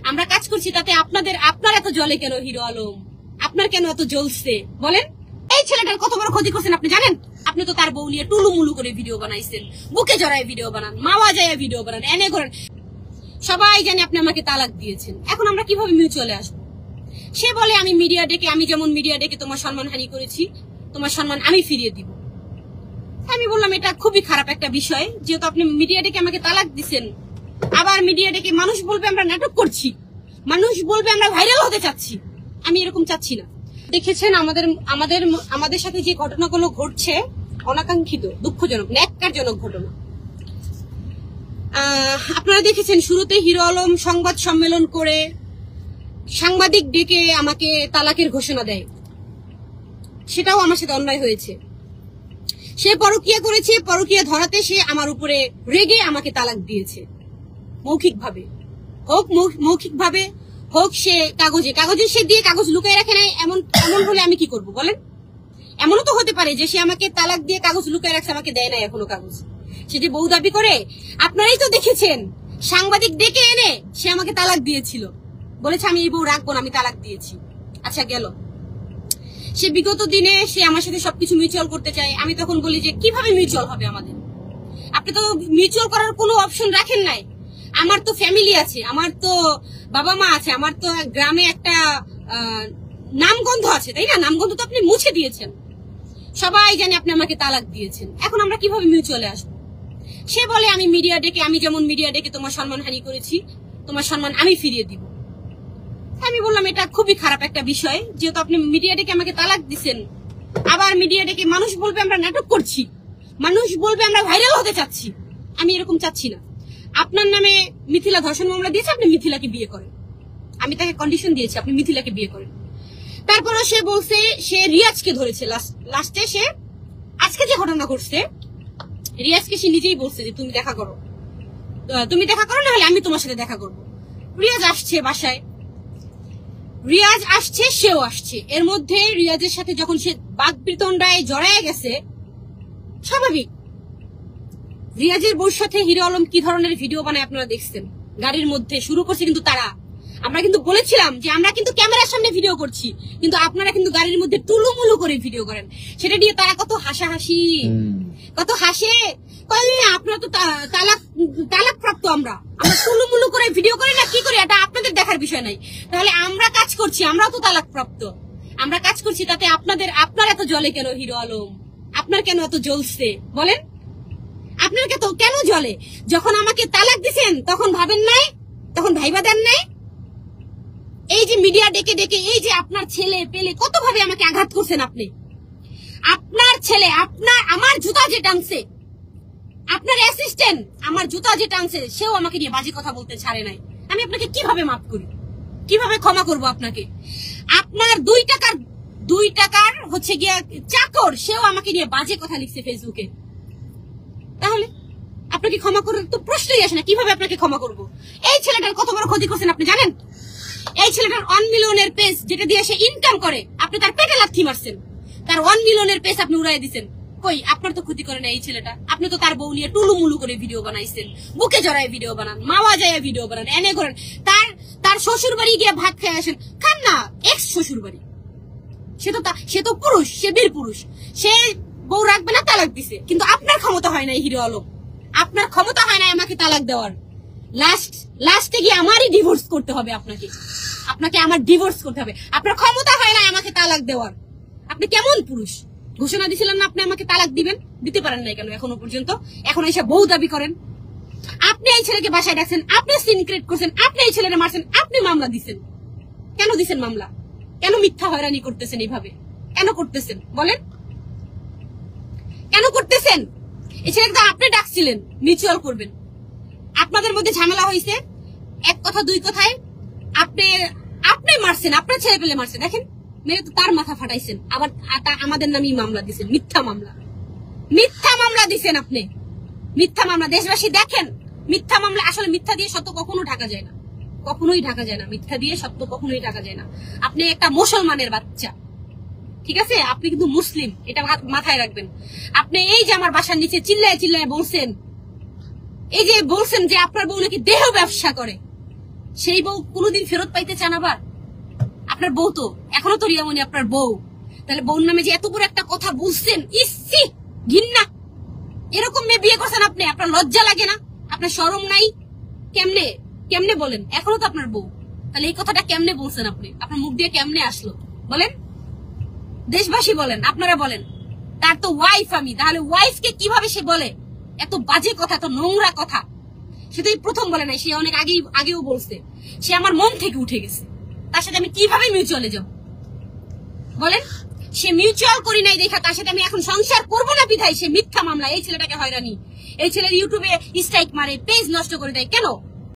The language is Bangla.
আমরা কাজ করছি তাতে আপনার এত জ্বলে কেন হিরো আলম? আপনার কেন এত জ্বলছে বলেন? এই ছেলেটার কত বড় ক্ষতি করছেন আপনি জানেন? আপনি তো তার বউ নিয়ে টুলুমুলু করে ভিডিও বানাইছেন, বুকে জড়ায় ভিডিও বানান, মাওয়া যায় ভিডিও বানান, এনে করেন। সবাই জানে আপনি আমাকে তালাক দিয়েছেন। এখন আমরা কিভাবে মিউচুয়ালে আসবো? সে বলে আমি মিডিয়া ডেকে, আমি যেমন মিডিয়া ডেকে তোমার সম্মানহানি করেছি, তোমার সম্মান আমি ফিরিয়ে দিব। আমি বললাম এটা খুবই খারাপ একটা বিষয়, যেহেতু আপনি মিডিয়া ডেকে আমাকে তালাক দিচ্ছেন, আবার মিডিয়া ডেকে মানুষ বলবে আমরা নাটক করছি, মানুষ বলবে আমরা ভাইরাল হতে চাচ্ছি। আমি এরকম চাচ্ছি না। দেখেছেন আমাদের সাথে যে ঘটনাগুলো ঘটছে, অনাকাঙ্ক্ষিত, দুঃখজনক, ন্যাক্কারজনক ঘটনা। আপনারা দেখেছেন শুরুতে হিরো আলম সংবাদ সম্মেলন করে সাংবাদিক ডেকে আমাকে তালাকের ঘোষণা দেয়। সেটাও আমার সাথে অন্যায় হয়েছে। সে পরকীয়া করেছে, পরকীয়া ধরাতে সে আমার উপরে রেগে আমাকে তালাক দিয়েছে। মৌখিকভাবে হোক সে কাগজে সে দিয়ে কাগজ লুকাই রাখে নাই। এমন হলে আমি কি করব বলেন? এমনও তো হতে পারে যে সে আমাকে তালাক দিয়ে কাগজ লুকাই রাখছে, আমাকে দেয় নাই এখনো কাগজ। সে যে বউ দাবি করে, আপনারাই তো দেখেছেন, সাংবাদিক ডেকে এনে সে আমাকে তালাক দিয়েছিল, বলেছে আমি এই বউ রাখবো না, আমি তালাক দিয়েছি। আচ্ছা গেল। সে বিগত দিনে সে আমার সাথে সবকিছু মিউচুয়াল করতে চায়। আমি তখন বলি যে কিভাবে মিউচুয়াল হবে আমাদের? আপনি তো মিউচুয়াল করার কোনো অপশন রাখেন নাই। আমার তো ফ্যামিলি আছে, আমার তো বাবা মা আছে, আমার তো গ্রামে একটা নামগন্ধ আছে, তাই না? নামগন্ধ তো আপনি মুছে দিয়েছেন। সবাই জানে আপনি আমাকে তালাক দিয়েছেন। এখন আমরা কিভাবে মিউচুয়ালে আসবো? সে বলে আমি মিডিয়া ডেকে, আমি যেমন মিডিয়া ডেকে তোমার সম্মানহানি করেছি, তোমার সম্মান আমি ফিরিয়ে দিব। আমি বললাম এটা খুবই খারাপ একটা বিষয়, যেহেতু আপনি মিডিয়া ডেকে আমাকে তালাক দিচ্ছেন, আবার মিডিয়া ডেকে মানুষ বলবে আমরা নাটক করছি, মানুষ বলবে আমরা ভাইরাল হতে চাচ্ছি। আমি এরকম চাচ্ছি না। আপনার নামে মিথিলা ধর্ষণ মামলা দিয়েছে, আপনি মিথিলাকে বিয়ে করেন। আমি তাকে কন্ডিশন দিয়েছি আপনি মিথিলাকে বিয়ে করেন। তারপরে সে বলছে সে রিয়াজকে ধরেছে। লাস্টে সে আজকে যে ঘটনা ঘটছে, রিয়াজকে সে নিজেই বলছে যে তুমি দেখা করো না হলে আমি তোমার সাথে দেখা করবো। রিয়াজ আসছে বাসায়, রিয়াজ আসছে, সেও আসছে। এর মধ্যে রিয়াজের সাথে যখন সে বাকবিতণ্ডায় জড়ায় গেছে, স্বাভাবিক। রিয়াজের বউর সাথে হিরো আলম কি ধরনের ভিডিও বানায় আপনারা দেখছেন। গাড়ির মধ্যে শুরু করছে কিন্তু তারা। আমরা কিন্তু বলেছিলাম যে আমরা কিন্তু ক্যামেরার সামনে ভিডিও করছি, কিন্তু আপনারা কিন্তু গাড়ির মধ্যে টুলুমুলু করে ভিডিও করেন। সেটা দিয়ে তারা কত হাসাহাসি, কত হাসে। আপনারা তো তালাক প্রাপ্ত, আমরা টুলুমুলু করে ভিডিও করি না, কি করি এটা আপনাদের দেখার বিষয় নাই। তাহলে আমরা কাজ করছি, আমরাও তো তালাক প্রাপ্ত। আমরা কাজ করছি তাতে আপনার এত জ্বলে কেন হিরো আলম? আপনার কেন এত জ্বলছে বলেন? আপনার কেন জ্বলে? যখন আমাকে তালাক দিছেন তখন ভাবেন নাই, তখন ভাইবা দেন নাই? এই যে মিডিয়া ডেকে ডেকে এই যে আপনার ছেলে পেলে কত ভাবে আমাকে আঘাত করছেন আপনি। আপনার ছেলে আমার জুতা যে টানছে, আপনার অ্যাসিস্ট্যান্ট আমার জুতা যে টানছে, সেও আমাকে নিয়ে বাজে কথা বলতে ছাড়ে নাই। আমি আপনাকে কিভাবে মাফ করি, কিভাবে ক্ষমা করব আপনাকে? আপনার 2 টাকার হচ্ছে গিয়া চাকর, সেও আমাকে নিয়ে বাজে কথা লিখছে ফেসবুকে। তাহলে আপনাকে ক্ষমা করার তো প্রশ্নই আসে না। কিভাবে আপনাকে ক্ষমা করব? এই ছেলেটার কত বড় ক্ষতি করছেন আপনি জানেন? এই ছেলেটার 1 মিলিয়নের পেজ, যেটা দিয়ে সে ইনকাম করে, আপনি তার পেটে লাথি মারছেন। তার 1 মিলিয়নের পেজ আপনি উড়াই দিচ্ছেন। কই, আপনার তো ক্ষতি করে না এই ছেলেটা। আপনি তো তার বউ নিয়ে টুলুমুলু করে ভিডিও বানাইছেন, বুকে জড়ায় ভিডিও বানান, মাওয়া যায় ভিডিও বানান, এনে করেন। তার শ্বশুর বাড়ি গিয়ে ভাত খেয়ে আসেন, খান না। এক্স শ্বশুর বাড়ি, সে তো পুরুষ, সে বীর পুরুষ, সে বউ রাখবে না, তালাক দিছে। কিন্তু আপনার ক্ষমতা হয় না হিরো আলম, আপনার ক্ষমতা হয় না আমাকে তালাক দেওয়ার। লাস্টে গিয়ে আমারই ডিভোর্স করতে হবে আপনাকে আমার ডিভোর্স করতে হবে। আপনার ক্ষমতা হয় না আমাকে তালাক দেওয়ার। আপনি কেমন পুরুষ? ঘোষণা দিয়েছিলেন না আপনি আমাকে তালাক দিবেন, দিতে পারেন নাই কেন এখনো পর্যন্ত? এখন এসে বউ দাবি করেন। আপনি এই ছেলেকে বাসায় ডাকছেন, আপনি সিন ক্রিয়েট করছেন, আপনি এই ছেলেরা মারছেন, আপনি মামলা দিচ্ছেন। কেন দিচ্ছেন মামলা? কেন মিথ্যা হয়রানি করতেছেন এইভাবে? কেন করতেছেন বলেন? কেন করতেছেন? এই ছেলেকে তো আপনি ডাকছিলেন মিউচুয়াল করবেন। আপনাদের মধ্যে ঝামেলা হয়েছে, 1 কথা 2 কথায় আপনি মারছেন, আপনার ছেলে পেলে মারছেন। দেখেন, মেরে তো তার মাথা ফাটাইছেন, আবার আমাদের নামেই মামলা দিচ্ছেন। মিথ্যা মামলা দিচ্ছেন আপনি, মিথ্যা মামলা। দেশবাসী দেখেন, মিথ্যা মামলা। আসলে মিথ্যা দিয়ে সত্য কখনো ঢাকা যায় না, কখনোই ঢাকা যায় না। মিথ্যা দিয়ে সত্য কখনোই ঢাকা যায় না। আপনি একটা মুসলমানের বাচ্চা, ঠিক আছে? আপনি কিন্তু মুসলিম, এটা মাথায় রাখবেন। আপনি এই যে আমার বাসার নিচে চিল্লায় বলছেন, এই যে বলছেন যে আপনার বউ নাকি দেহ ব্যবসা করে, সেই বউ কোনোদিন ফেরত পাইতে চান? আবার আপনার বউ তো এখনো তো রিয়ামণি আপনার বউ, তাহলে বউর নামে যে এত বড় একটা কথা বলছেন, ইসি ঘিন্না। এরকম মেয়ে বিয়ে করছেন আপনি, আপনার লজ্জা লাগে না? আপনার শরম নাই? কেমনে কেমনে বলেন? এখনো তো আপনার বউ, তাহলে এই কথাটা কেমনে বলছেন আপনি? আপনার মুখ দিয়ে কেমনে আসলো বলেন? দেশবাসী বলেন, আপনারা বলেন। তার তো ওয়াইফ আমি, তাহলে ওয়াইফকে কিভাবে সে বলে এত বাজে কথা, এত নোংরা কথা? সে তো এই প্রথম বলে নাই, সে অনেক আগেও বলছে। সে আমার মন থেকে উঠে গেছে, তার সাথে আমি কিভাবে মিউচুয়ালে যাব বলেন? সে মিউচুয়াল করি নাই দেখা তার সাথে আমি এখন সংসার করবো না বিধায় সে মিথ্যা মামলা এই ছেলেটাকে হয়রানি, এই ছেলের ইউটিউবে স্ট্রাইক মারে, পেজ নষ্ট করে দেয়। কেন?